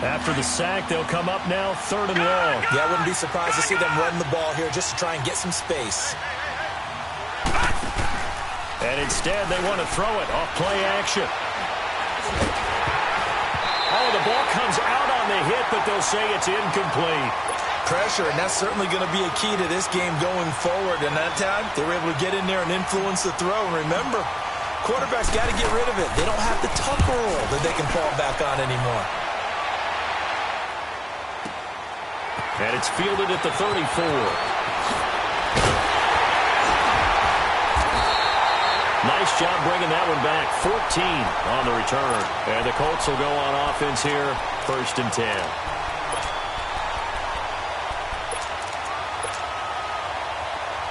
After the sack, they'll come up now 3rd and long. Yeah, I wouldn't be surprised to see them run the ball here just to try and get some space. And instead, they want to throw it off play action. Oh, the ball comes out on the hit, but they'll say it's incomplete. Pressure, and that's certainly going to be a key to this game going forward. And that time, they were able to get in there and influence the throw. And remember, quarterbacks got to get rid of it. They don't have the tuck rule that they can fall back on anymore. And it's fielded at the 34. Nice job bringing that one back. 14 on the return. And the Colts will go on offense here, 1st and 10.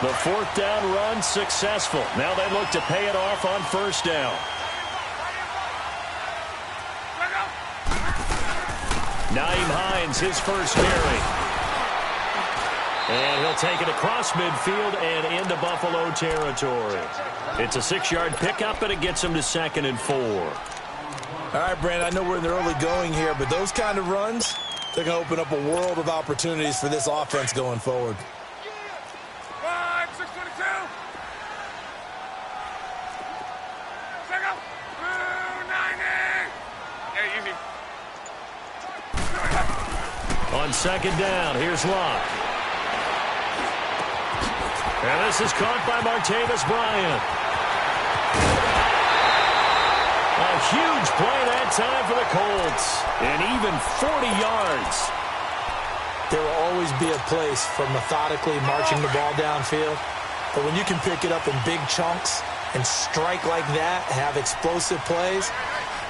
The 4th down run successful. Now they look to pay it off on 1st down. Nyheim Hines, his first carry. And he'll take it across midfield and into Buffalo territory. It's a 6-yard pickup, and it gets him to 2nd and 4. All right, Brandon, I know we're in the early going here, but those kind of runs, they're going to open up a world of opportunities for this offense going forward. 622. Second. 290. Yeah, easy. On 2nd down, here's Locke. And this is caught by Martavis Bryant. A huge play that time for the Colts. And even 40 yards. There will always be a place for methodically marching the ball downfield. But when you can pick it up in big chunks and strike like that, have explosive plays,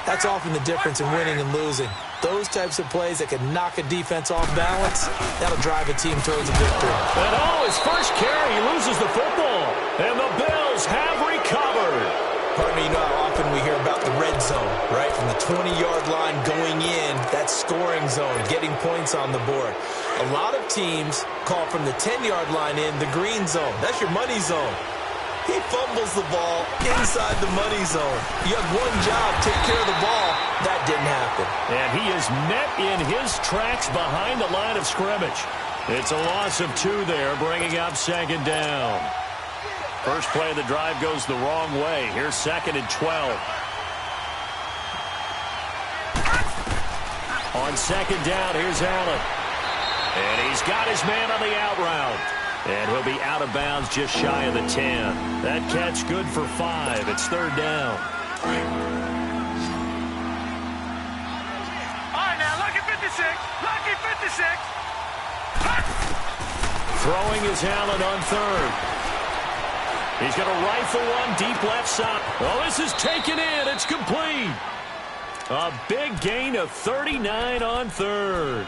that's often the difference in winning and losing. Those types of plays that can knock a defense off balance, that'll drive a team towards a victory. And his first carry, he loses the football. And the Bills have recovered. Pardon me, you know how often we hear about the red zone, right? From the 20-yard line going in, that scoring zone, getting points on the board. A lot of teams call from the 10-yard line in the green zone. That's your money zone. He fumbles the ball inside the money zone. You have one job, take care of the ball. That didn't happen. And he is met in his tracks behind the line of scrimmage. It's a loss of 2 there, bringing up 2nd down. First play of the drive goes the wrong way. Here's 2nd and 12. On 2nd down, here's Allen. And he's got his man on the out route. And he'll be out of bounds just shy of the 10. That catch good for 5. It's 3rd down. All right, now, lucky 56. Lucky 56. Throwing is Allen on 3rd. He's going to rifle one deep left side. Oh, this is taken in. It's complete. A big gain of 39 on 3rd.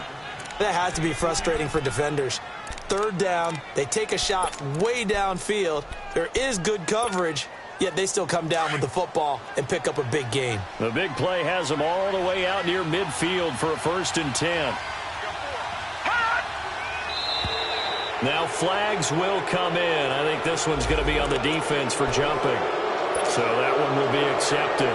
That has to be frustrating for defenders. 3rd down, they take a shot way downfield. There is good coverage, yet they still come down with the football and pick up a big gain. The big play has them all the way out near midfield for a 1st and 10. Now flags will come in. I think this one's going to be on the defense for jumping. So that one will be accepted.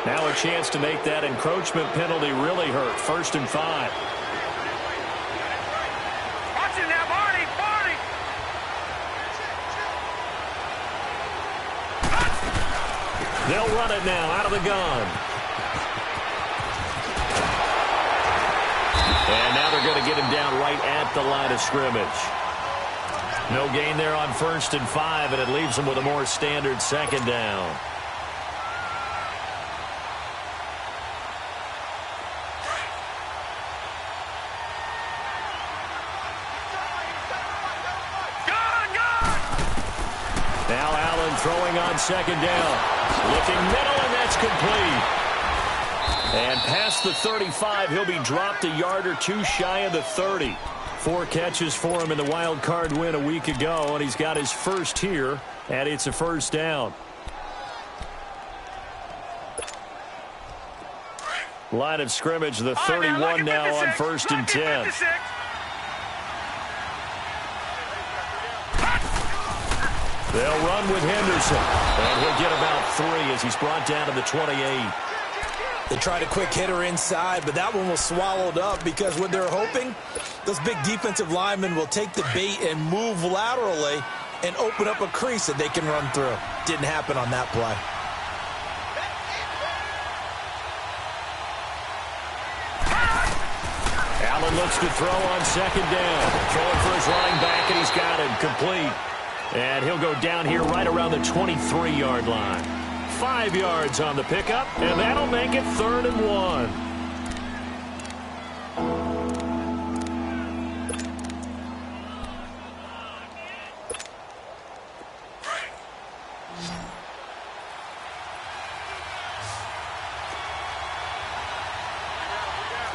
Now a chance to make that encroachment penalty really hurt. 1st and 5. Watch it now, Barney. Barney. They'll run it now out of the gun. And now they're going to get him down right at the line of scrimmage. No gain there on 1st and 5, and it leaves them with a more standard 2nd down. Now Allen throwing on 2nd down. Looking middle, and that's complete. And past the 35, he'll be dropped a yard or 2 shy of the 30. 4 catches for him in the wild card win a week ago, and he's got his first here, and it's a 1st down. Line of scrimmage, the 31 now on 1st and 10. They'll run with Henderson. And he'll get about 3 as he's brought down to the 28. They tried a quick hitter inside, but that one was swallowed up because what they're hoping, those big defensive linemen will take the bait and move laterally and open up a crease that they can run through. Didn't happen on that play. Allen looks to throw on second down. Throwing for his running back, and he's got him complete. And he'll go down here right around the 23-yard line. 5 yards on the pickup, and that'll make it 3rd and 1.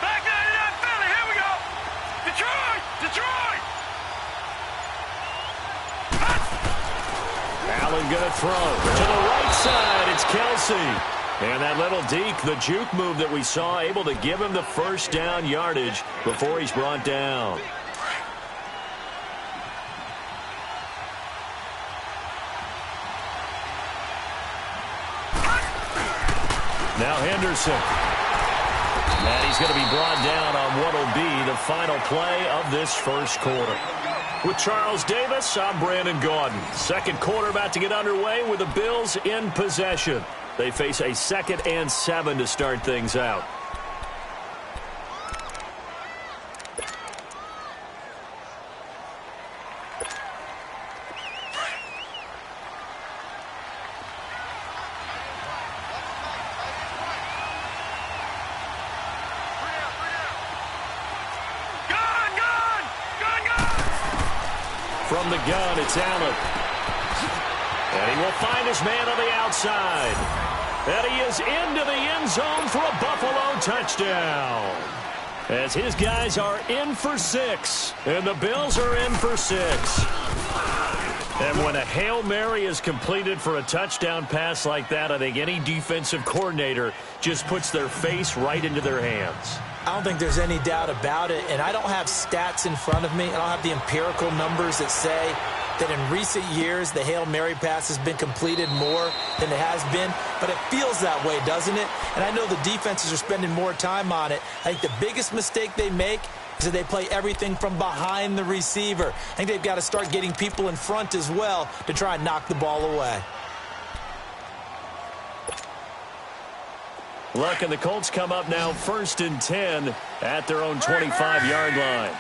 Back out of that Philly. Here we go. Detroit. Allen going to throw to the right side. It's Kelsey. And that little deke, the juke move that we saw, able to give him the first down yardage before he's brought down. Now Henderson. And he's going to be brought down on what will be the final play of this first quarter. With Charles Davis, I'm Brandon Gaudin. Second quarter about to get underway with the Bills in possession. They face a 2nd and 7 to start things out. From the gun, it's Allen. And he will find his man on the outside. And he is into the end zone for a Buffalo touchdown. As his guys are in for 6. And the Bills are in for 6. And when a Hail Mary is completed for a touchdown pass like that, I think any defensive coordinator just puts their face right into their hands. I don't think there's any doubt about it, and I don't have stats in front of me. I don't have the empirical numbers that say that in recent years the Hail Mary pass has been completed more than it has been, but it feels that way, doesn't it? And I know the defenses are spending more time on it. I think the biggest mistake they make is that they play everything from behind the receiver. I think they've got to start getting people in front as well to try and knock the ball away. Look, and the Colts come up now 1st and 10 at their own 25-yard line.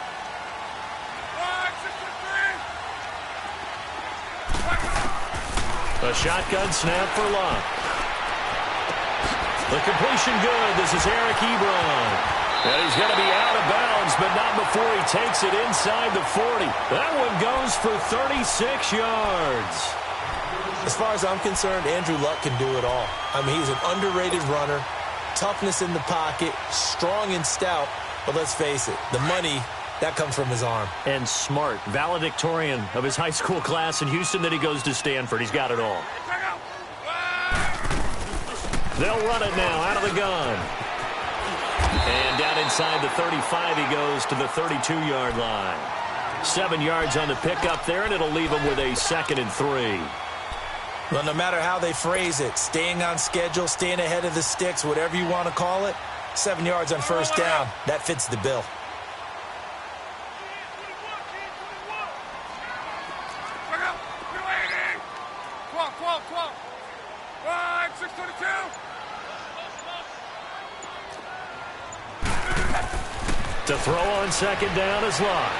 A shotgun snap for Locke. The completion good. This is Eric Ebron. And he's going to be out of bounds, but not before he takes it inside the 40. That one goes for 36 yards. As far as I'm concerned, Andrew Luck can do it all. I mean, he's an underrated runner. Toughness in the pocket, strong and stout, but let's face it, the money, that comes from his arm. And smart, valedictorian of his high school class in Houston, then he goes to Stanford. He's got it all. They'll run it now out of the gun. And down inside the 35, he goes to the 32-yard line. 7 yards on the pickup there, and it'll leave him with a 2nd and 3. Well, no matter how they phrase it, staying on schedule, staying ahead of the sticks, whatever you want to call it, 7 yards on first down, that fits the bill. To throw on second down is Locke.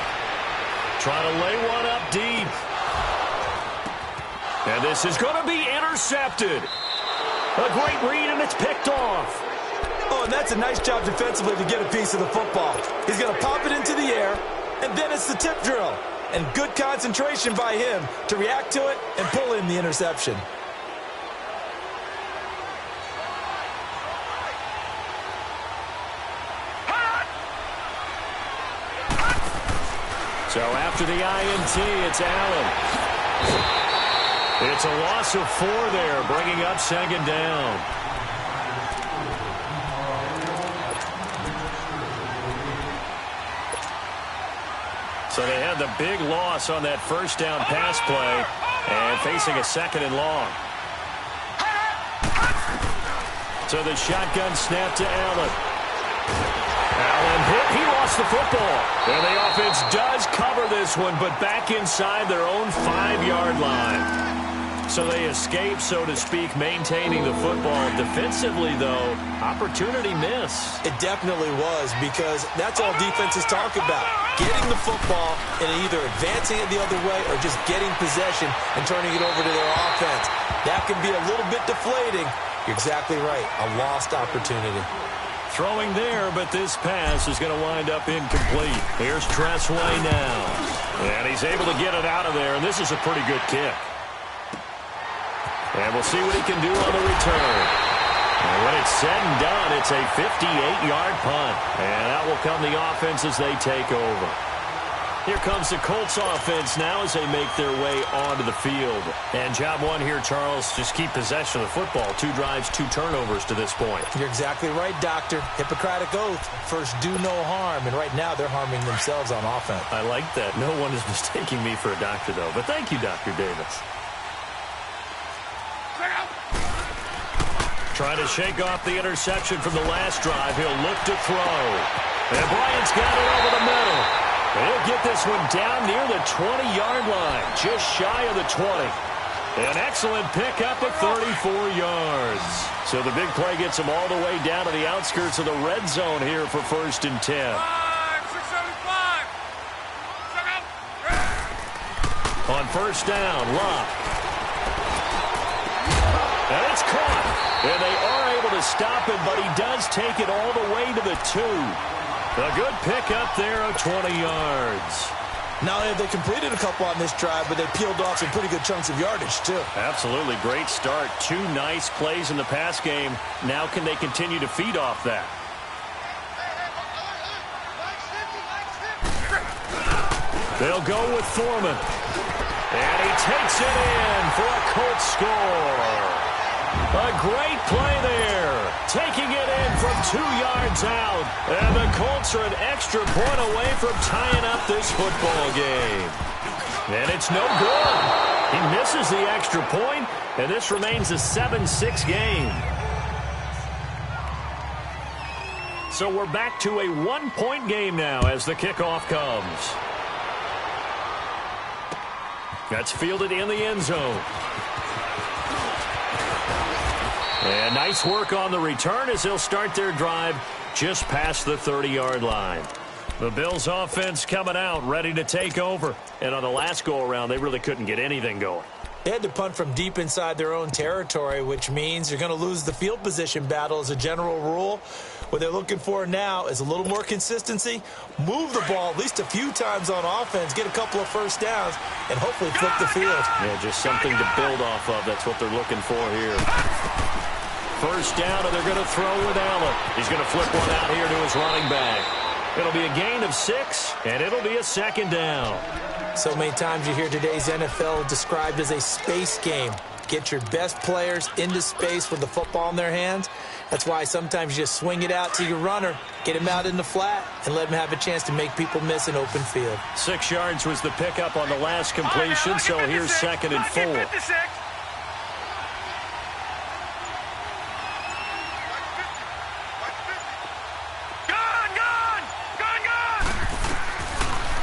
Trying to lay one up deep. And this is going to be intercepted. A great read, and it's picked off. Oh, and that's a nice job defensively to get a piece of the football. He's going to pop it into the air, and then it's the tip drill. And good concentration by him to react to it and pull in the interception. So after the INT, it's Allen. It's a loss of 4 there, bringing up second down. So they had the big loss on that first down pass play. And facing a 2nd and long. So the shotgun snap to Allen. Allen hit. He lost the football. And the offense does cover this one, but back inside their own 5-yard line. So they escape, so to speak, maintaining the football. Defensively, though, opportunity miss. It definitely was, because that's all defenses talk about. Getting the football and either advancing it the other way or just getting possession and turning it over to their offense. That can be a little bit deflating. You're exactly right. A lost opportunity. Throwing there, but this pass is going to wind up incomplete. Here's Tressway now. And he's able to get it out of there, and this is a pretty good kick. And we'll see what he can do on the return. And when it's said and done, it's a 58-yard punt. And out will come the offense as they take over. Here comes the Colts offense now as they make their way onto the field. And job one here, Charles, just keep possession of the football. 2 drives, 2 turnovers to this point. You're exactly right, Doctor. Hippocratic oath. First, do no harm. And right now, they're harming themselves on offense. I like that. No one is mistaking me for a doctor, though. But thank you, Dr. Davis. Trying to shake off the interception from the last drive. He'll look to throw. And Bryant's got it over the middle. He'll get this one down near the 20-yard line, just shy of the 20. An excellent pickup at 34 yards. So the big play gets him all the way down to the outskirts of the red zone here for 1st and 10. 675. On 1st down, Locke. And it's caught. And they are able to stop him, but he does take it all the way to the 2. A good pickup there of 20 yards. Not only have they completed a couple on this drive, but they peeled off some pretty good chunks of yardage, too. Absolutely. Great start. 2 nice plays in the pass game. Now can they continue to feed off that? They'll go with Foreman. And he takes it in for a Colts score. A great play there. Taking it in from 2 yards out. And the Colts are an extra point away from tying up this football game. And it's no good. He misses the extra point, and this remains a 7-6 game. So we're back to a 1-point game now as the kickoff comes. That's fielded in the end zone. And nice work on the return as they'll start their drive just past the 30-yard line. The Bills offense coming out, ready to take over. And on the last go-around, they really couldn't get anything going. They had to punt from deep inside their own territory, which means you're going to lose the field position battle as a general rule. What they're looking for now is a little more consistency, move the ball at least a few times on offense, get a couple of first downs, and hopefully flip the field. Yeah, just something to build off of. That's what they're looking for here. First down, and they're going to throw with Allen. He's going to flip one out here to his running back. It'll be a gain of 6, and it'll be a 2nd down. So many times you hear today's NFL described as a space game. Get your best players into space with the football in their hands. That's why sometimes you just swing it out to your runner, get him out in the flat, and let him have a chance to make people miss an open field. 6 yards was the pickup on the last completion, so here's 2nd and 4.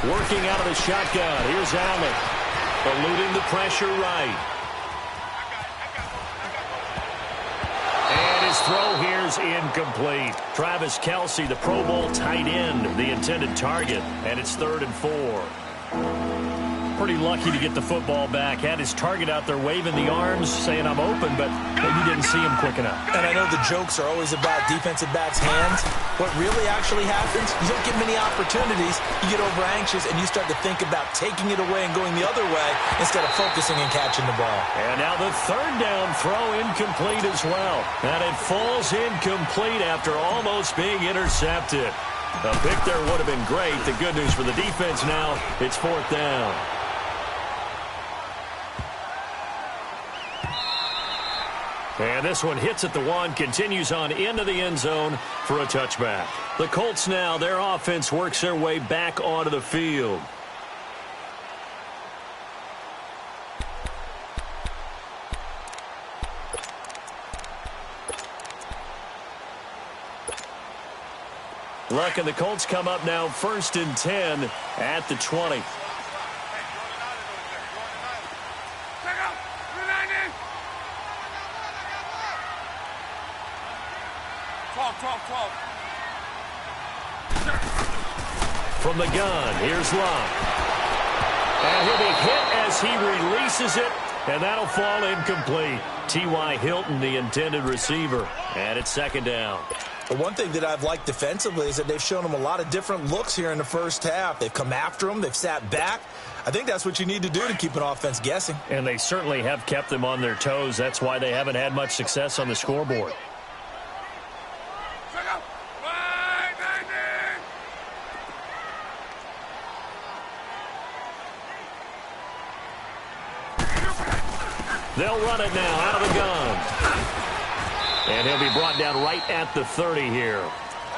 Working out of the shotgun. Here's Allen. Eluding the pressure right. And his throw here's incomplete. Travis Kelce, the Pro Bowl tight end, the intended target. And it's 3rd and 4. Pretty lucky to get the football back. Had his target out there waving the arms, saying I'm open, but maybe didn't see him quick enough. And I know the jokes are always about defensive backs' hands. What really actually happens, you don't get many opportunities. You get over anxious, and you start to think about taking it away and going the other way instead of focusing and catching the ball. And now the 3rd down throw incomplete as well. And it falls incomplete after almost being intercepted. A pick there would have been great. The good news for the defense now, it's 4th down. And this one hits at the 1, continues on into the end zone for a touchback. The Colts now, their offense works their way back onto the field. Look, and the Colts come up now 1st and 10 at the 20. From the gun, here's Locke. And he'll be hit as he releases it, and that'll fall incomplete. T.Y. Hilton, the intended receiver, and it's 2nd down. The one thing that I've liked defensively is that they've shown them a lot of different looks here in the first half. They've come after them. They've sat back. I think that's what you need to do to keep an offense guessing. And they certainly have kept them on their toes. That's why they haven't had much success on the scoreboard. They'll run it now out of the gun. And he'll be brought down right at the 30 here.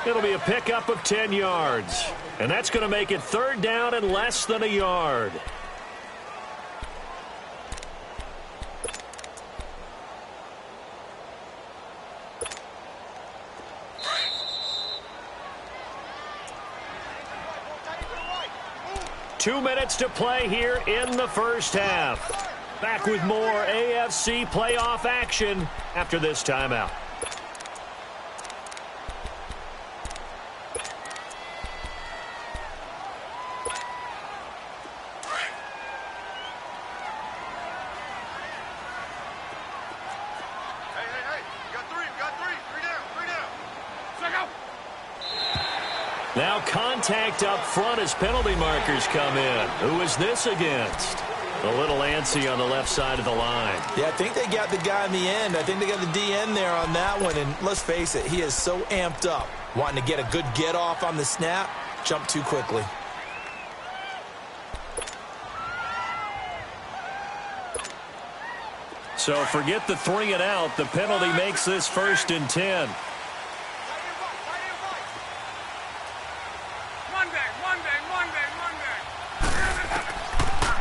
It'll be a pickup of 10 yards. And that's going to make it 3rd down and less than a yard. Two minutes to play here in the first half. Back with more AFC playoff action after this timeout. Now contact up front as penalty markers come in. Who is this against? A little antsy on the left side of the line. Yeah, I think they got the guy in the end. I think they got the DN there on that one. And let's face it, he is so amped up, wanting to get a good get off on the snap, jump too quickly. So forget the 3 and out. The penalty makes this 1st and 10.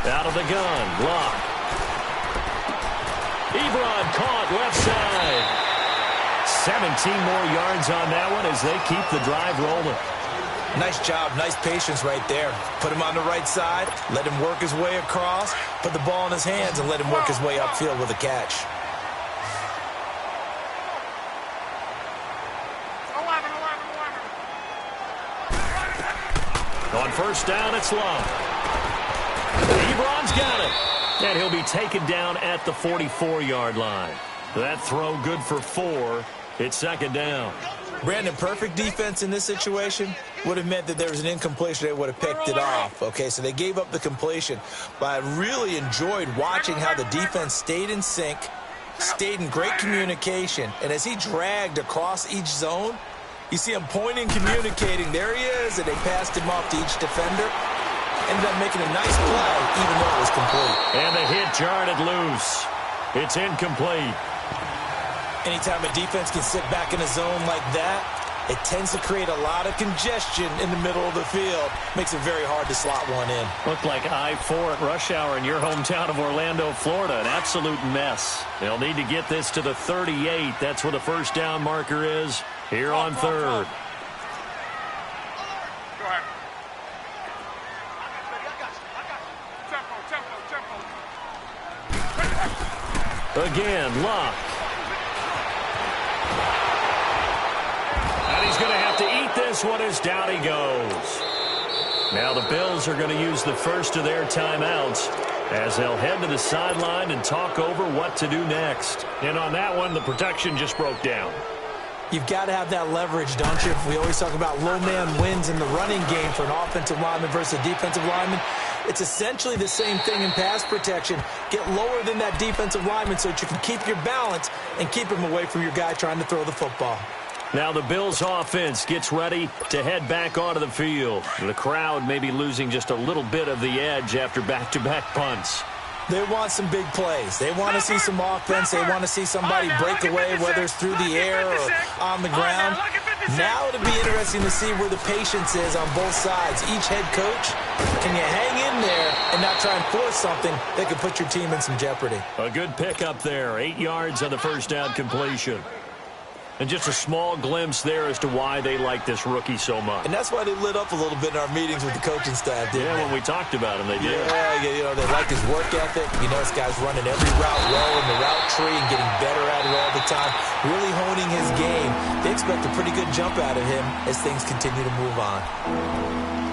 Out of the gun, Locke. Ebron caught left side. 17 more yards on that one as they keep the drive rolling. Nice job, nice patience right there. Put him on the right side, let him work his way across, put the ball in his hands, and let him work his way upfield with a catch. On 1st down, it's Locke. Ebron's got it. And he'll be taken down at the 44-yard line. That throw good for 4. It's 2nd down. Brandon, perfect defense in this situation would have meant that there was an incompletion. They would have picked it off. Okay, so they gave up the completion. But I really enjoyed watching how the defense stayed in sync, stayed in great communication. And as he dragged across each zone, you see him pointing, communicating. There he is, and they passed him off to each defender. Ended up making a nice play, even though it was complete. And the hit jarred it loose. It's incomplete. Anytime a defense can sit back in a zone like that, it tends to create a lot of congestion in the middle of the field. Makes it very hard to slot one in. Looked like I-4 at rush hour in your hometown of Orlando, Florida. An absolute mess. They'll need to get this to the 38. That's where the 1st down marker is here on 3rd. Again, Locke. And he's going to have to eat this one as down he goes. Now the Bills are going to use the first of their timeouts as they'll head to the sideline and talk over what to do next. And on that one, the protection just broke down. You've got to have that leverage, don't you? We always talk about low man wins in the running game for an offensive lineman versus a defensive lineman. It's essentially the same thing in pass protection. Get lower than that defensive lineman so that you can keep your balance and keep him away from your guy trying to throw the football. Now the Bills offense gets ready to head back onto the field. The crowd may be losing just a little bit of the edge after back-to-back punts. They want some big plays. They want to see some offense. They want to see somebody break away, whether it's through the air or on the ground. Now it'll be interesting to see where the patience is on both sides. Each head coach, can you hang in there and not try and force something that could put your team in some jeopardy? A good pickup there. 8 yards on the first down completion. And just a small glimpse there as to why they like this rookie so much. And that's why they lit up a little bit in our meetings with the coaching staff, didn't they? When we talked about him, they did. Yeah, they like his work ethic. This guy's running every route well in the route tree and getting better at it all the time, really honing his game. They expect a pretty good jump out of him as things continue to move on.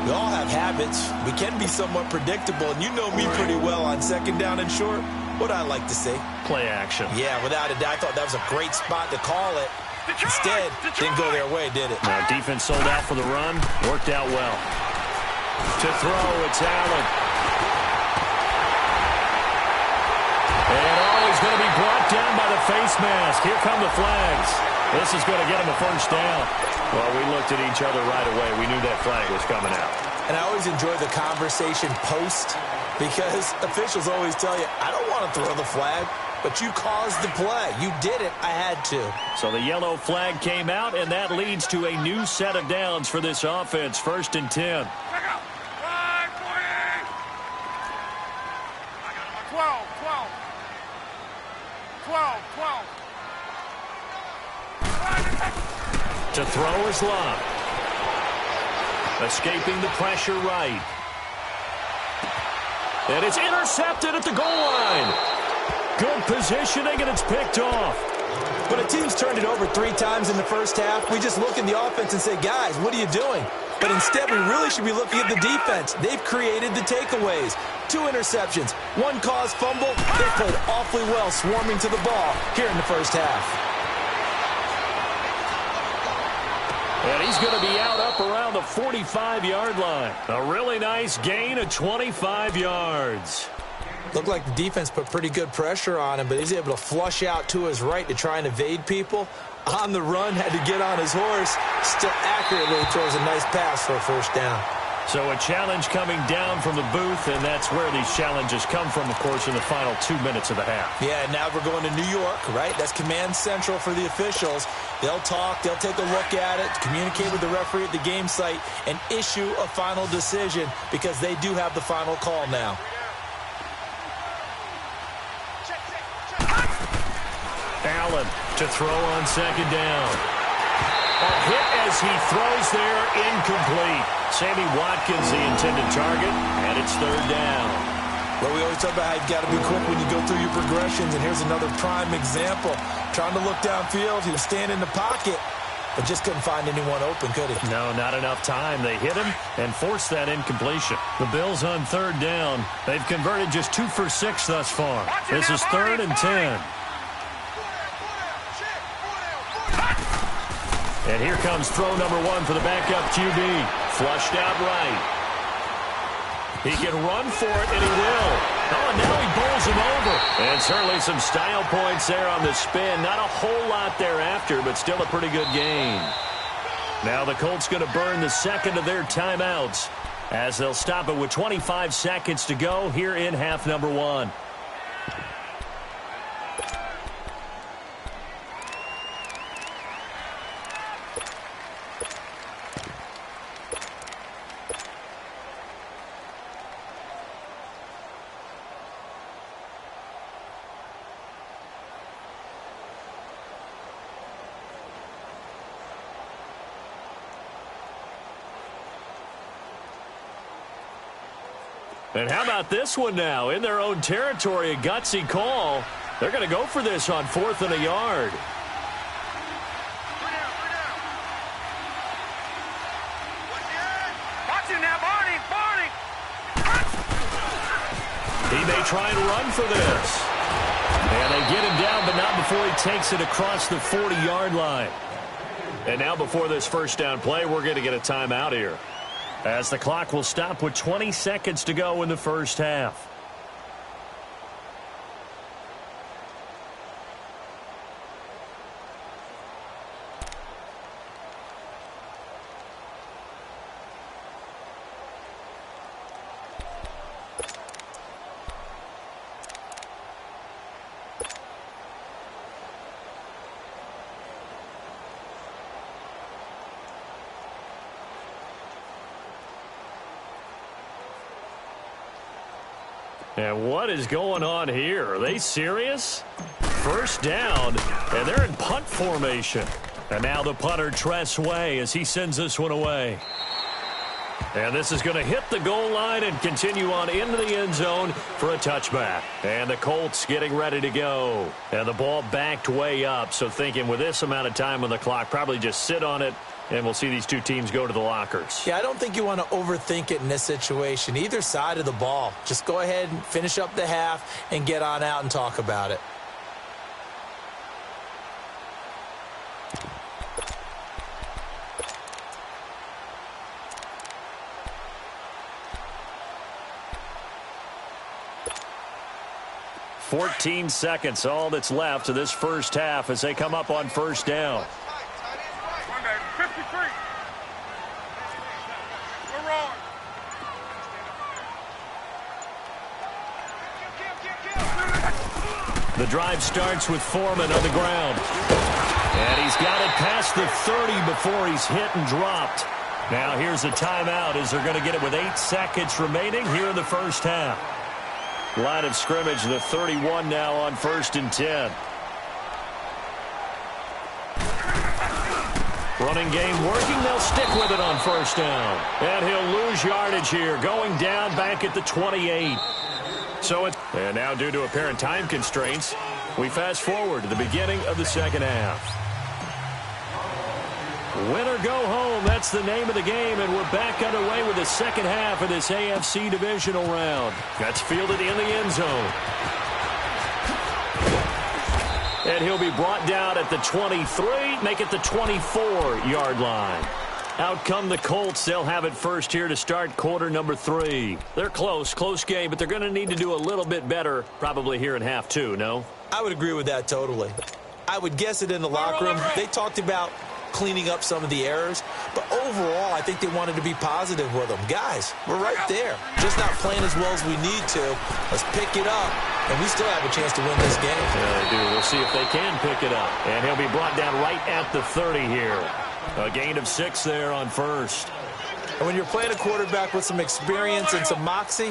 We all have habits. We can be somewhat predictable, and you know me pretty well on second down and short. What I like to say? Play action. Yeah, without a doubt. I thought that was a great spot to call it. Instead, didn't go their way, did it? Now, defense sold out for the run. Worked out well. To throw, it's Allen. And he's going to be brought down by the face mask. Here come the flags. This is going to get him a first down. Well, we looked at each other right away. We knew that flag was coming out. And I always enjoy the conversation post because officials always tell you, I don't want to throw the flag. But you caused the play. You did it. I had to. So the yellow flag came out, and that leads to a new set of downs for this offense. 1st and 10. 12. To throw is Love. Escaping the pressure right. And it's intercepted at the goal line. Good positioning, and it's picked off. When a team's turned it over 3 times in the first half, we just look in the offense and say, guys, what are you doing? But instead, we really should be looking at the defense. They've created the takeaways. 2 interceptions, 1 caused fumble. They played awfully well swarming to the ball here in the first half. And he's going to be out up around the 45-yard line. A really nice gain of 25 yards. Looked like the defense put pretty good pressure on him, but he's able to flush out to his right to try and evade people. On the run, had to get on his horse. Still accurately throws a nice pass for a first down. So a challenge coming down from the booth, and that's where these challenges come from, of course, in the final 2 minutes of the half. Yeah, now we're going to New York, right? That's command central for the officials. They'll talk, they'll take a look at it, communicate with the referee at the game site, and issue a final decision because they do have the final call now. Allen to throw on 2nd down. A hit as he throws there, incomplete. Sammy Watkins, the intended target, and it's 3rd down. Well, we always talk about how you've got to be quick when you go through your progressions, and here's another prime example. Trying to look downfield, he was standing in the pocket, but just couldn't find anyone open, could he? No, not enough time. They hit him and forced that incompletion. The Bills on 3rd down. They've converted just 2 for 6 thus far. This is 3rd and 10. And here comes throw number 1 for the backup QB. Flushed out right. He can run for it, and he will. Oh, and now he bowls him over. And certainly some style points there on the spin. Not a whole lot thereafter, but still a pretty good gain. Now the Colts going to burn the 2nd of their timeouts as they'll stop it with 25 seconds to go here in half number 1. And how about this one now? In their own territory, a gutsy call. They're going to go for this on 4th and a yard. Watch him now, Barney. He may try and run for this. And they get him down, but not before he takes it across the 40-yard line. And now before this first down play, we're going to get a timeout here, as the clock will stop with 20 seconds to go in the first half. And what is going on here? Are they serious? First down, and they're in punt formation. And now the punter, Tress Way, as he sends this one away. And this is going to hit the goal line and continue on into the end zone for a touchback. And the Colts getting ready to go. And the ball backed way up, so thinking with this amount of time on the clock, probably just sit on it, and we'll see these two teams go to the lockers. Yeah, I don't think you want to overthink it in this situation. Either side of the ball. Just go ahead and finish up the half and get on out and talk about it. "14 seconds, all that's left of this first half as they come up on first down. 53. We're wrong. The drive starts with Foreman on the ground. And he's got it past the 30 before he's hit and dropped. Now here's a timeout as they're going to get it with 8 seconds remaining here in the first half. Line of scrimmage, the 31 now on 1st and 10. Running game working. They'll stick with it on first down. And he'll lose yardage here, going down back at the 28. And now due to apparent time constraints, we fast forward to the beginning of the second half. Win or go home, that's the name of the game, and we're back underway with the second half of this AFC divisional round. That's fielded in the end zone. And he'll be brought down at the 23, make it the 24-yard line. Out come the Colts. They'll have it first here to start quarter number 3. They're close game, but they're going to need to do a little bit better probably here in half 2, no? I would agree with that totally. I would guess it in the locker room. They talked about cleaning up some of the errors, but overall I think they wanted to be positive with them. Guys, we're right there, just not playing as well as we need to. Let's pick it up, and we still have a chance to win this game. Yeah, they do. We'll see if they can pick it up. And he'll be brought down right at the 30 here. A gain of 6 there on first. And when you're playing a quarterback with some experience and some moxie,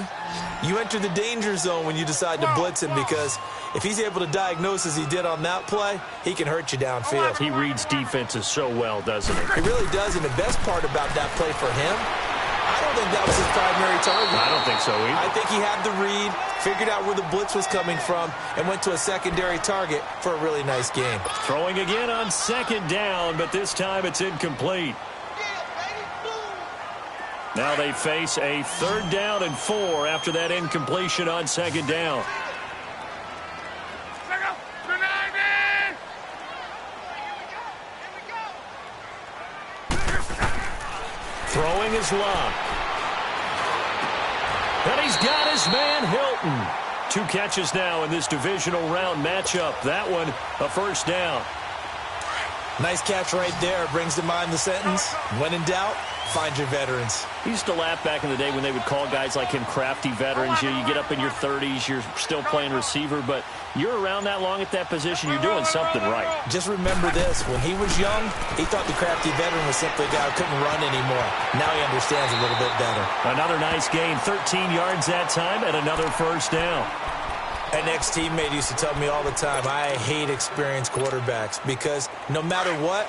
you enter the danger zone when you decide to blitz him, because if he's able to diagnose as he did on that play, he can hurt you downfield. He reads defenses so well, doesn't he? He really does, and the best part about that play for him, I don't think that was his primary target. I don't think so either. I think he had the read, figured out where the blitz was coming from, and went to a secondary target for a really nice game. Throwing again on second down, but this time it's incomplete. Now they face a 3rd down and 4 after that incompletion on second down. Throwing his lock. And he's got his man Hilton. 2 catches now in this divisional round matchup. That one, a first down. Nice catch right there. Brings to mind the sentence, when in doubt, find your veterans. I used to laugh back in the day when they would call guys like him crafty veterans. You get up in your 30s, you're still playing receiver, but you're around that long at that position, you're doing something right. Just remember this. When he was young, he thought the crafty veteran was simply a guy who couldn't run anymore. Now he understands a little bit better. Another nice gain, 13 yards that time, and another first down. An ex-teammate used to tell me all the time, I hate experienced quarterbacks, because no matter what,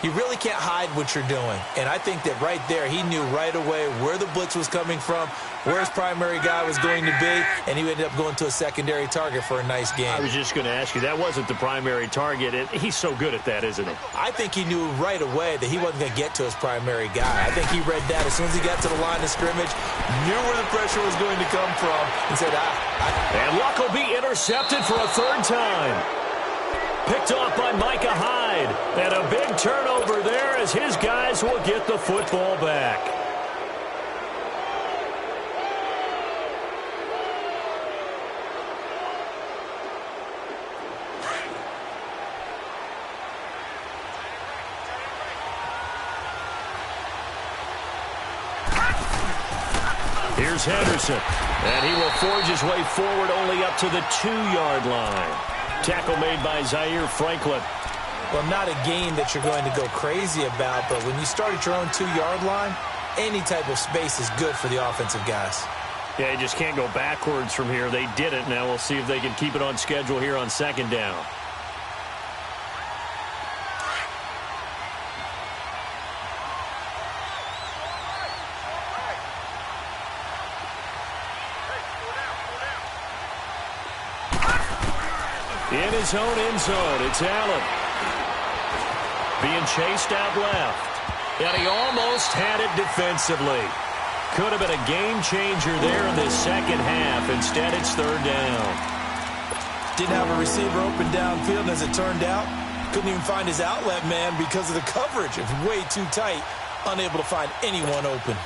you really can't hide what you're doing. And I think that right there, he knew right away where the blitz was coming from, where his primary guy was going to be, and he ended up going to a secondary target for a nice game. I was just going to ask you, that wasn't the primary target. He's so good at that, isn't he? I think he knew right away that he wasn't going to get to his primary guy. I think he read that as soon as he got to the line of scrimmage, knew where the pressure was going to come from, and said, And Luck will be intercepted for a 3rd time. Picked off by Micah Hyde. And a big turnover there as his guys will get the football back. Here's Henderson. And he will forge his way forward only up to the 2-yard line. Tackle made by Zaire Franklin. Well, not a game that you're going to go crazy about, but when you start at your own 2-yard line, any type of space is good for the offensive guys. Yeah, you just can't go backwards from here. They did it. Now we'll see if they can keep it on schedule here on second down. In his own end zone, it's Allen. Being chased out left. And he almost had it defensively. Could have been a game changer there in this second half. Instead, it's third down. Didn't have a receiver open downfield, and as it turned out, couldn't even find his outlet man because of the coverage. It was way too tight, unable to find anyone open.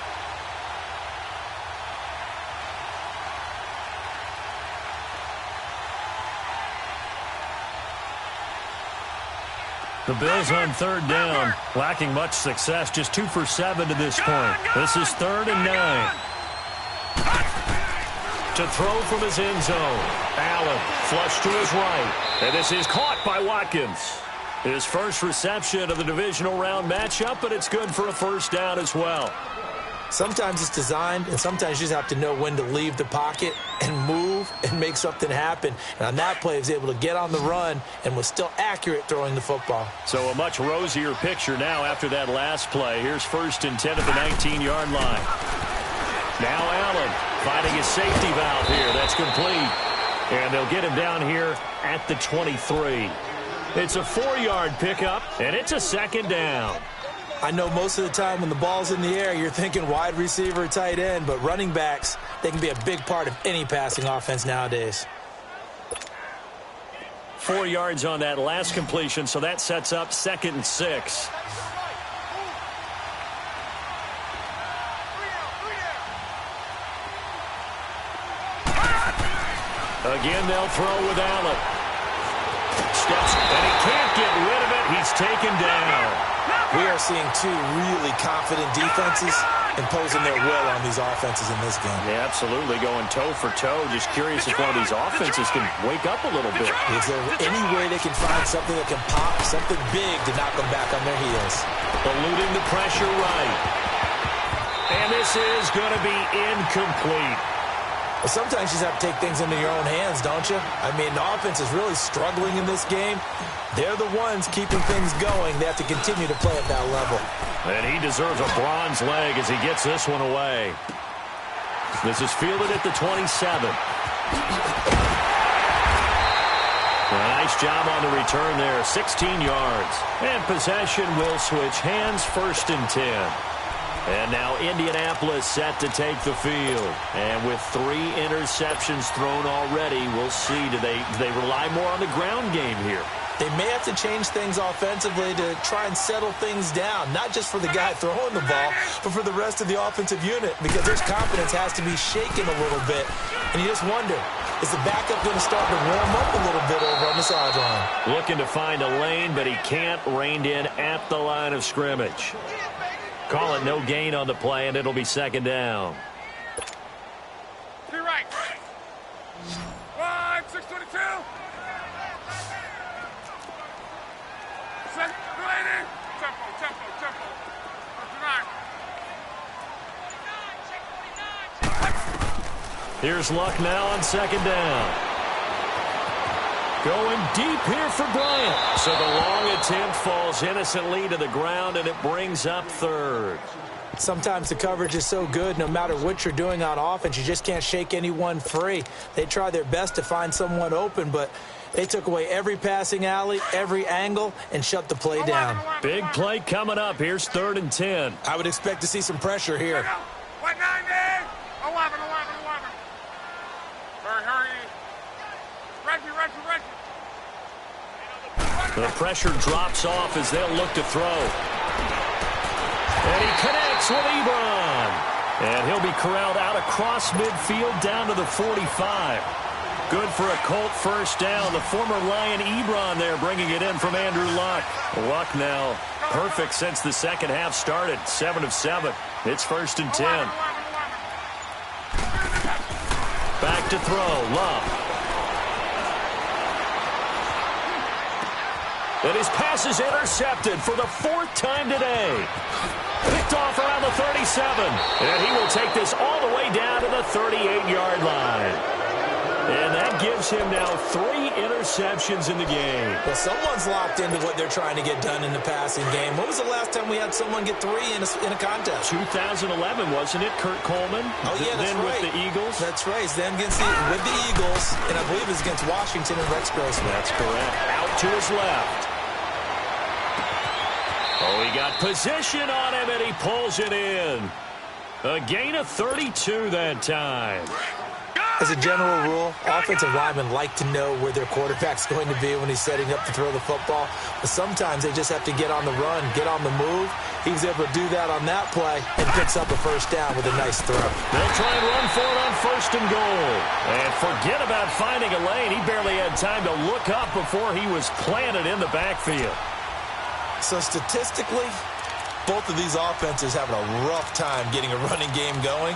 The Bills on third down, lacking much success, just 2 for 7 to this point. This is 3rd and 9. To throw from his end zone. Allen, flush to his right. And this is caught by Watkins. His first reception of the divisional round matchup, but it's good for a first down as well. Sometimes it's designed, and sometimes you just have to know when to leave the pocket and move and make something happen. And on that play, he was able to get on the run and was still accurate throwing the football. So a much rosier picture now after that last play. Here's 1st and 10 at the 19-yard line. Now Allen finding his safety valve here. That's complete. And they'll get him down here at the 23. It's a 4-yard pickup, and it's a 2nd down. I know most of the time when the ball's in the air, you're thinking wide receiver, tight end, but running backs, they can be a big part of any passing offense nowadays. 4 yards on that last completion, so that sets up 2nd and 6. Again, they'll throw with Allen. Steps, and he can't get rid of it. He's taken down. We are seeing two really confident defenses imposing their will on these offenses in this game. Yeah, absolutely, going toe for toe. Just curious if one of these offenses can wake up a little bit. Is there any way they can find something that can pop, something big to knock them back on their heels? Eluding the pressure right. And this is going to be incomplete. Well, sometimes you just have to take things into your own hands, don't you? I mean, the offense is really struggling in this game. They're the ones keeping things going. They have to continue to play at that level. And he deserves a bronze leg as he gets this one away. This is fielded at the 27. Nice job on the return there, 16 yards. And possession will switch hands, 1st and 10. And now Indianapolis set to take the field. And with 3 interceptions thrown already, we'll see. Do they rely more on the ground game here? They may have to change things offensively to try and settle things down, not just for the guy throwing the ball, but for the rest of the offensive unit, because their confidence has to be shaken a little bit. And you just wonder, is the backup going to start to warm up a little bit over on the sideline? Looking to find a lane, but he can't, reined in at the line of scrimmage. Call it no gain on the play, and it'll be 2nd down. To your right. 622. Second, lady. Tempo. Here's Luck now on 2nd down. Going deep here for Bryant. So the long attempt falls innocently to the ground, and it brings up 3rd. Sometimes the coverage is so good, no matter what you're doing on offense, you just can't shake anyone free. They try their best to find someone open, but they took away every passing alley, every angle, and shut the play down. Big play coming up. Here's 3rd and 10. I would expect to see some pressure here. 190. 11. Hurry. Reggie. The pressure drops off as they'll look to throw. And he connects with Ebron. And he'll be corralled out across midfield down to the 45. Good for a Colt first down. The former Lion Ebron there bringing it in from Andrew Luck. Luck now perfect since the second half started. 7 of 7. It's 1st and 10. Back to throw. Luck. And his pass is intercepted for the 4th time today. Picked off around the 37. And he will take this all the way down to the 38-yard line. And that gives him now 3 interceptions in the game. Well, someone's locked into what they're trying to get done in the passing game. When was the last time we had someone get 3 in a contest? 2011, wasn't it, Kurt Coleman? Oh, yeah, that's then right. with the Eagles. That's right. It's then with the Eagles, and I believe it's against Washington and Rex Grossman. That's correct. Out to his left. Oh, he got position on him, and he pulls it in. A gain of 32 that time. As a general rule, offensive linemen like to know where their quarterback's going to be when he's setting up to throw the football. But sometimes they just have to get on the run, get on the move. He was able to do that on that play and picks up a first down with a nice throw. They'll try and run for it on 1st and goal. And forget about finding a lane. He barely had time to look up before he was planted in the backfield. So statistically, both of these offenses having a rough time getting a running game going.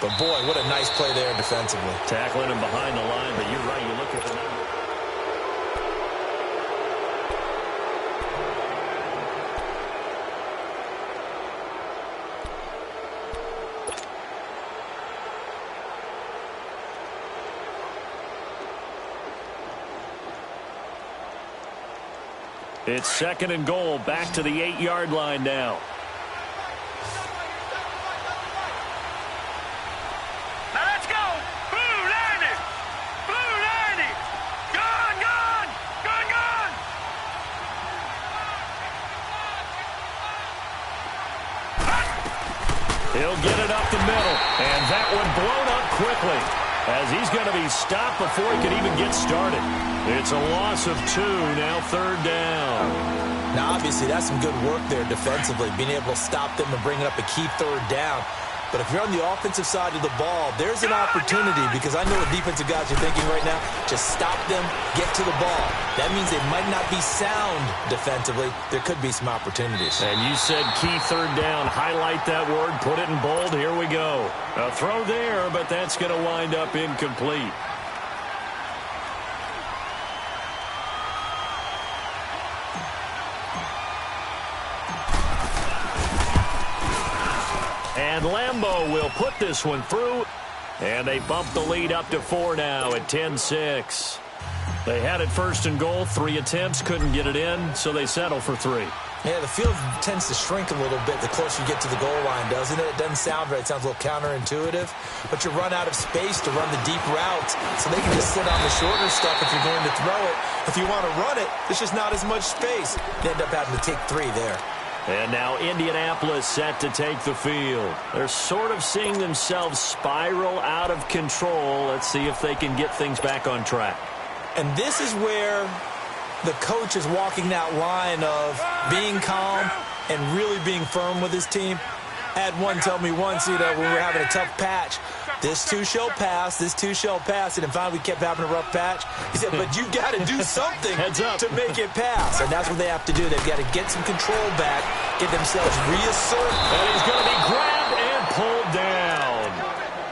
But, boy, what a nice play there defensively. Tackling him behind the line, but you're right. You look at the number. It's 2nd and goal, back to the 8-yard line now. Now let's go. Blue 90. Blue 90. Gone, gone. Gone, gone. He'll get it up the middle, and that one blown up quickly as he's going to be stopped before he can even get started. It's a loss of 2, now 3rd down. Now, obviously, that's some good work there defensively, being able to stop them and bring up a key 3rd down. But if you're on the offensive side of the ball, there's an opportunity, because I know what defensive guys are thinking right now. Just stop them, get to the ball. That means they might not be sound defensively. There could be some opportunities. And you said key 3rd down. Highlight that word, put it in bold. Here we go. A throw there, but that's going to wind up incomplete. And Lambeau will put this one through. And they bump the lead up to 4 now at 10-6. They had it 1st and goal. 3 attempts, couldn't get it in, so they settle for 3. Yeah, the field tends to shrink a little bit the closer you get to the goal line, doesn't it? It doesn't sound right. It sounds a little counterintuitive. But you run out of space to run the deep routes, so they can just sit on the shorter stuff if you're going to throw it. If you want to run it, there's just not as much space. They end up having to take 3 there. And now Indianapolis set to take the field. They're sort of seeing themselves spiral out of control. Let's see if they can get things back on track. And this is where the coach is walking that line of being calm and really being firm with his team. I had one tell me once, when we were having a tough patch, this too shall pass, this too shall pass. And then finally we kept having a rough patch. He said, but you got to do something to make it pass. And that's what they have to do. They've got to get some control back, get themselves reasserted. And he's going to be grabbed and pulled down.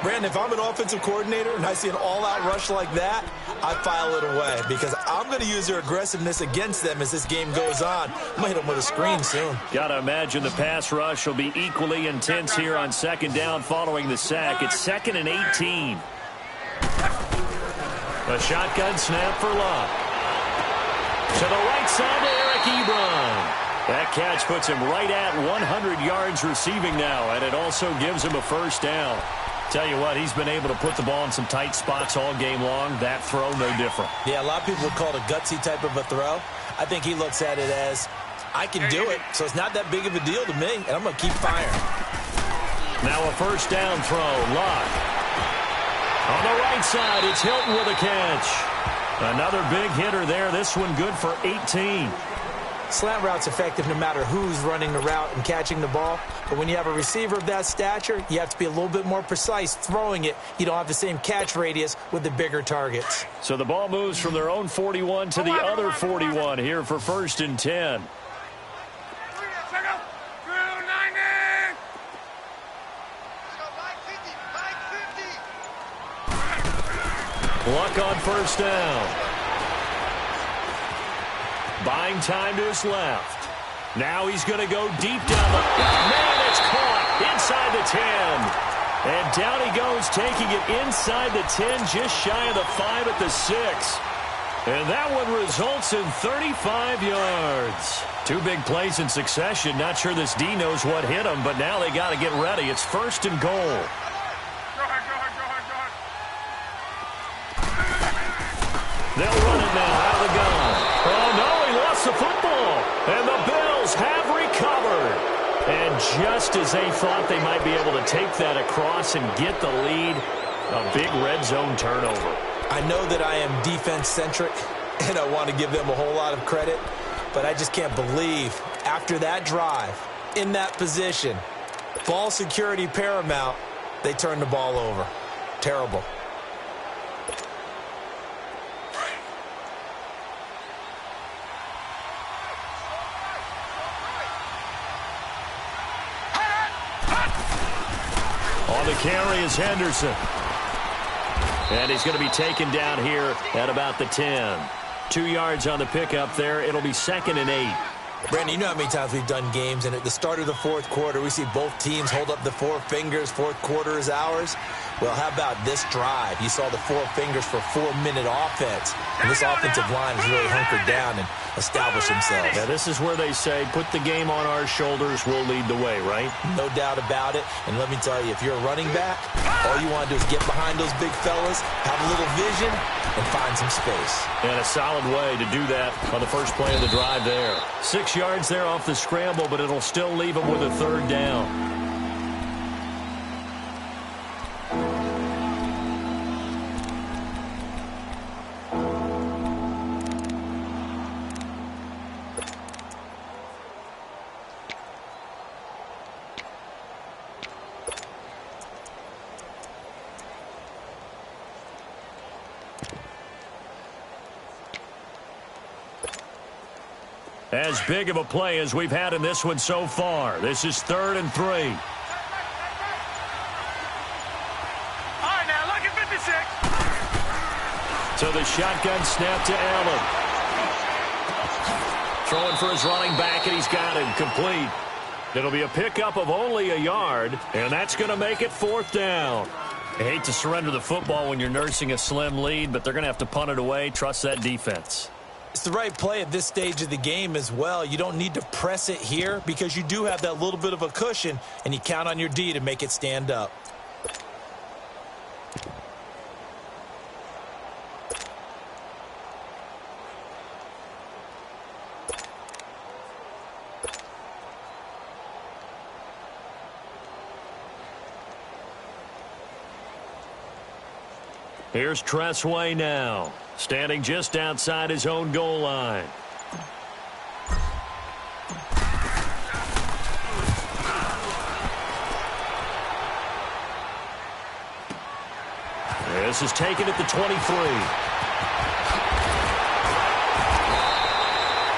Brandon, if I'm an offensive coordinator and I see an all-out rush like that, I file it away because I'm going to use their aggressiveness against them as this game goes on. I'm going to hit them with a screen soon. Got to imagine the pass rush will be equally intense here on 2nd down following the sack. It's 2nd and 18. A shotgun snap for Locke. To the right side to Eric Ebron. That catch puts him right at 100 yards receiving now, and it also gives him a 1st down. Tell you what, he's been able to put the ball in some tight spots all game long. That throw, no different. Yeah, a lot of people would call it a gutsy type of a throw. I think he looks at it as, I can do it, so it's not that big of a deal to me, and I'm going to keep firing. Now a 1st down throw. Locke. On the right side, it's Hilton with a catch. Another big hitter there. This one good for 18. Slant route's effective no matter who's running the route and catching the ball. But when you have a receiver of that stature, you have to be a little bit more precise throwing it. You don't have the same catch radius with the bigger targets. So the ball moves from their own 41 to the other 41 here for 1st and 10. Luck on 1st down. Buying time to his left. Now he's going to go deep down the... Man, it's caught inside the 10. And down he goes, taking it inside the 10, just shy of the 5 at the 6. And that one results in 35 yards. Two big plays in succession. Not sure this D knows what hit him, but now they got to get ready. It's 1st and goal. They'll run it now out of the gun. Oh, no, he lost the football. And the Bills have recovered. And just as they thought they might be able to take that across and get the lead, a big red zone turnover. I know that I am defense-centric, and I want to give them a whole lot of credit, but I just can't believe after that drive, in that position, ball security paramount, they turned the ball over. Terrible. On the carry is Henderson. And he's going to be taken down here at about the 10. 2 yards on the pickup there. It'll be 2nd and 8. Brandon, you know how many times we've done games, and at the start of the fourth quarter, we see both teams hold up the 4 fingers, fourth quarter is ours. Well, how about this drive? You saw the 4 fingers for 4-minute offense, and this offensive line has really hunkered down and established themselves. Yeah, this is where they say, put the game on our shoulders, we'll lead the way, right? No doubt about it, and let me tell you, if you're a running back, all you want to do is get behind those big fellas, have a little vision, and find some space. And a solid way to do that on the first play of the drive there. 6 yards there off the scramble, but it'll still leave them with a 3rd down. As big of a play as we've had in this one so far. This is 3rd and 3. All right, now look at 56. So the shotgun snap to Allen. Throwing for his running back, and he's got him complete. It'll be a pickup of only a yard, and that's going to make it 4th down. I hate to surrender the football when you're nursing a slim lead, but they're going to have to punt it away. Trust that defense. It's the right play at this stage of the game as well. You don't need to press it here because you do have that little bit of a cushion, and you count on your D to make it stand up. Here's Tressway now, standing just outside his own goal line. This is taken at the 23.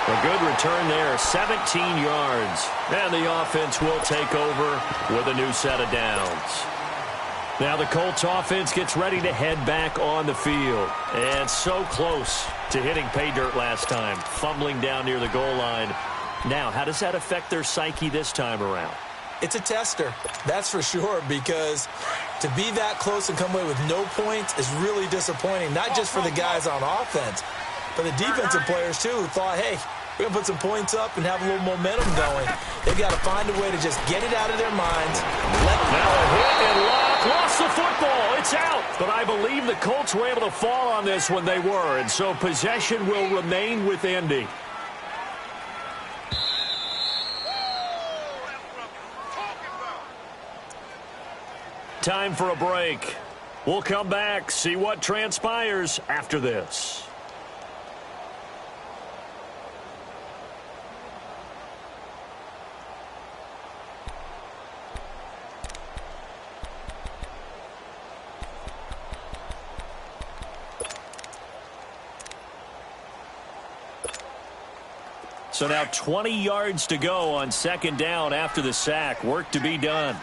A good return there, 17 yards. And the offense will take over with a new set of downs. Now the Colts offense gets ready to head back on the field. And so close to hitting pay dirt last time, fumbling down near the goal line. Now, how does that affect their psyche this time around? It's a tester, that's for sure, because to be that close and come away with no points is really disappointing, not just for the guys on offense, but the defensive players, too, who thought, hey, we're going to put some points up and have a little momentum going. They've got to find a way to just get it out of their minds. Now a hit and lost the football. It's out. But I believe the Colts were able to fall on this when they were, and so possession will remain with Indy. Time for a break. We'll come back, see what transpires after this. So now 20 yards to go on second down after the sack. Work to be done.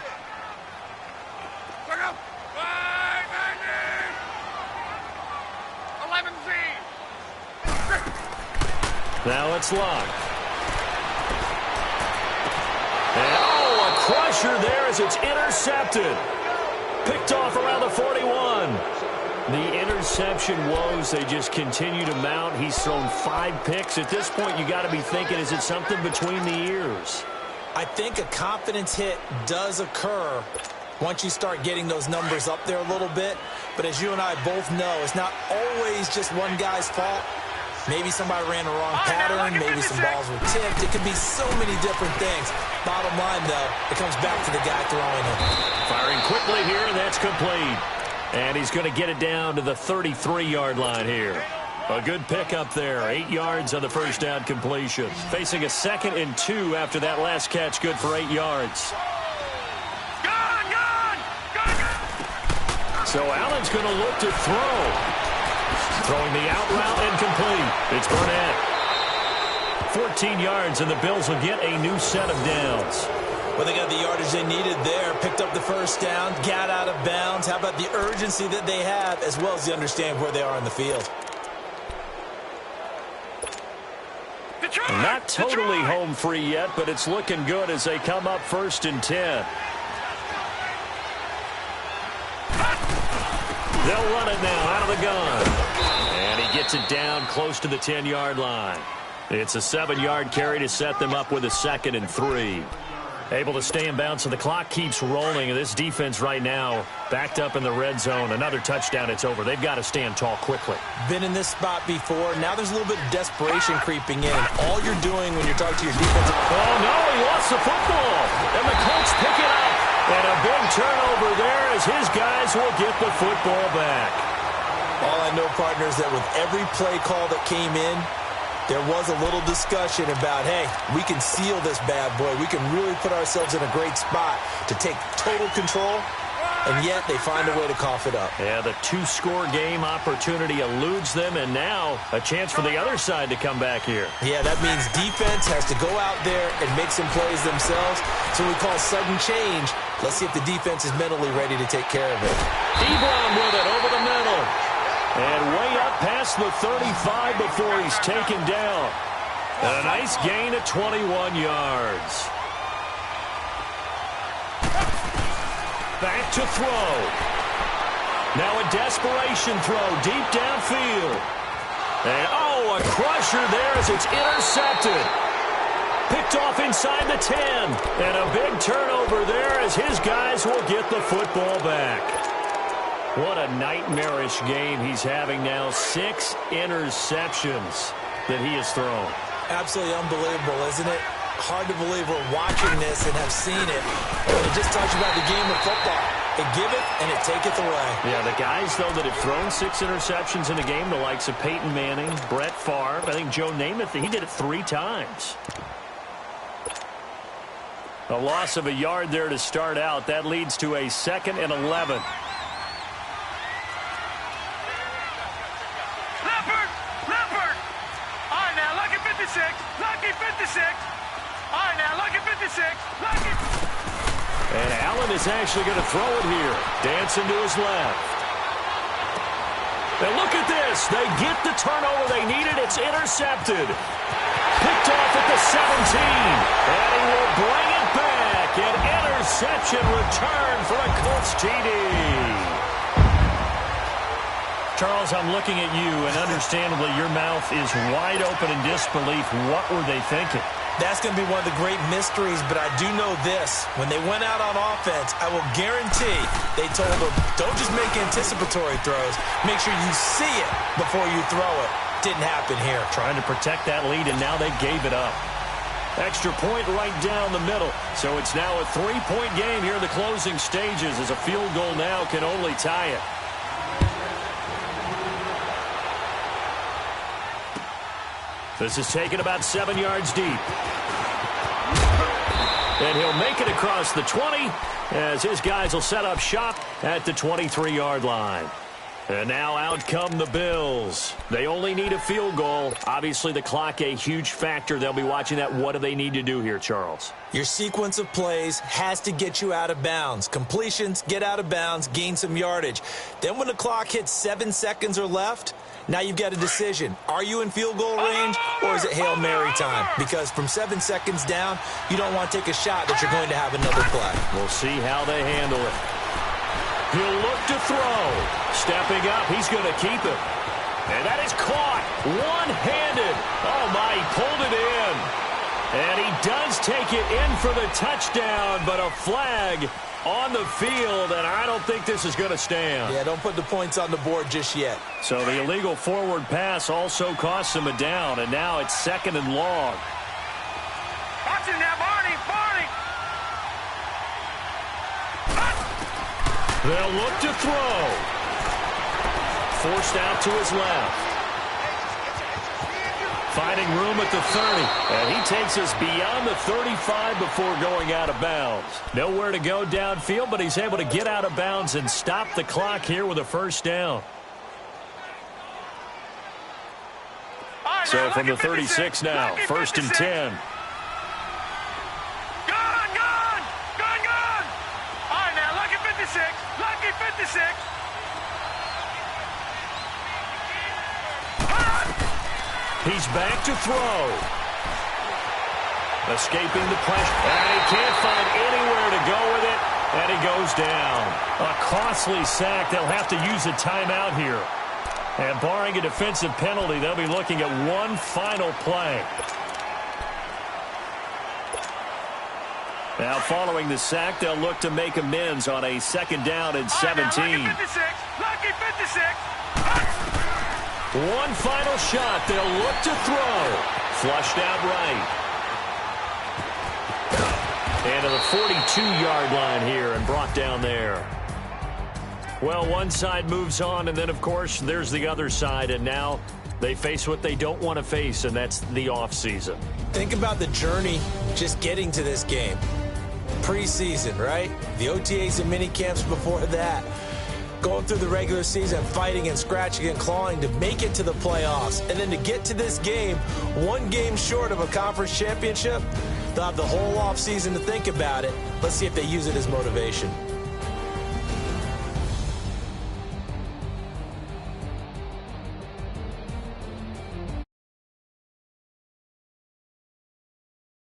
Now it's locked. And a crusher there as it's intercepted. Picked off around the 41. The interception woes, they just continue to mount. He's thrown 5 picks. At this point, you got to be thinking, is it something between the ears? I think a confidence hit does occur once you start getting those numbers up there a little bit. But as you and I both know, it's not always just one guy's fault. Maybe somebody ran the wrong pattern. Maybe some balls were tipped. It could be so many different things. Bottom line, though, it comes back to the guy throwing it. Firing quickly here, and that's complete. And he's going to get it down to the 33-yard line here. A good pickup there. 8 yards on the first down completion. Facing a 2nd and 2 after that last catch. Good for 8 yards. So Allen's going to look to throw. Throwing the out route and complete. It's Burnett. 14 yards, and the Bills will get a new set of downs. Well, they got the yardage they needed there. Picked up the first down. Got out of bounds. How about the urgency that they have, as well as the understand where they are in the field? Not totally home free yet, but it's looking good as they come up 1st and 10. They'll run it now out of the gun. And he gets it down close to the 10-yard line. It's a 7-yard carry to set them up with a 2nd and 3. Able to stay in bounds, so the clock keeps rolling. And this defense right now backed up in the red zone. Another touchdown, it's over. They've got to stand tall quickly. Been in this spot before. Now there's a little bit of desperation creeping in. All you're doing when you're talking to your defensive... Oh, no, he lost the football. And the Colts pick it up. And a big turnover there as his guys will get the football back. All I know, partners, that with every play call that came in, there was a little discussion about, hey, we can seal this bad boy. We can really put ourselves in a great spot to take total control, and yet they find a way to cough it up. Yeah, the 2-score game opportunity eludes them, and now a chance for the other side to come back here. Yeah, that means defense has to go out there and make some plays themselves. So we call sudden change. Let's see if the defense is mentally ready to take care of it. Ebron with it over the middle. And way up past the 35 before he's taken down. And a nice gain of 21 yards. Back to throw. Now a desperation throw deep downfield. And, oh, a crusher there as it's intercepted. Picked off inside the 10. And a big turnover there as his guys will get the football back. What a nightmarish game he's having now. 6 interceptions that he has thrown. Absolutely unbelievable, isn't it? Hard to believe we're watching this and have seen it. But it just talks about the game of football. It giveth and it taketh away. Yeah, the guys, though, that have thrown 6 interceptions in a game, the likes of Peyton Manning, Brett Favre, I think Joe Namath, he did it 3 times. A loss of a yard there to start out. That leads to a 2nd and 11. Lucky 56. All right, now, lucky 56. Lucky. And Allen is actually going to throw it here. Dancing to his left. And look at this. They get the turnover they needed. It's intercepted. Picked off at the 17. And he will bring it back. An interception return for a Colts TD. Charles, I'm looking at you, and understandably, your mouth is wide open in disbelief. What were they thinking? That's going to be one of the great mysteries, but I do know this. When they went out on offense, I will guarantee they told them, don't just make anticipatory throws. Make sure you see it before you throw it. Didn't happen here. Trying to protect that lead, and now they gave it up. Extra point right down the middle. So it's now a 3-point game here in the closing stages as a field goal now can only tie it. This is taken about 7 yards deep. And he'll make it across the 20 as his guys will set up shop at the 23-yard line. And now out come the Bills. They only need a field goal. Obviously, the clock a huge factor. They'll be watching that. What do they need to do here, Charles? Your sequence of plays has to get you out of bounds. Completions, get out of bounds, gain some yardage. Then when the clock hits 7 seconds or left, now you've got a decision. Are you in field goal range or is it Hail Mary time? Because from 7 seconds down, you don't want to take a shot that you're going to have another play. We'll see how they handle it. He'll look to throw. Stepping up, he's going to keep it. And that is caught. One-handed. Oh, my, he pulled it in. And he does take it in for the touchdown, but a flag on the field, and I don't think this is going to stand. Yeah, don't put the points on the board just yet. So the illegal forward pass also costs him a down, and now it's 2nd and long. Watch it now, Barney, Barney. They'll look to throw. Forced out to his left. Finding room at the 30. And he takes us beyond the 35 before going out of bounds. Nowhere to go downfield, but he's able to get out of bounds and stop the clock here with a first down. Right, So now, from the 36 36 now, 1st and 10. Gone, gone, gone, gone. All right, now, lucky 56, lucky 56. He's back to throw. Escaping the pressure. And he can't find anywhere to go with it. And he goes down. A costly sack. They'll have to use a timeout here. And barring a defensive penalty, they'll be looking at one final play. Now, following the sack, they'll look to make amends on a 2nd down and 17. Right, now, lucky 56. One final shot. They'll look to throw. Flushed out right. And to the 42-yard line here and brought down there. Well, one side moves on, and then, of course, there's the other side, and now they face what they don't want to face, and that's the offseason. Think about the journey just getting to this game. Preseason, right? The OTAs and mini camps before that. Going through the regular season, fighting and scratching and clawing to make it to the playoffs. And then to get to this game, one game short of a conference championship, they'll have the whole offseason to think about it. Let's see if they use it as motivation.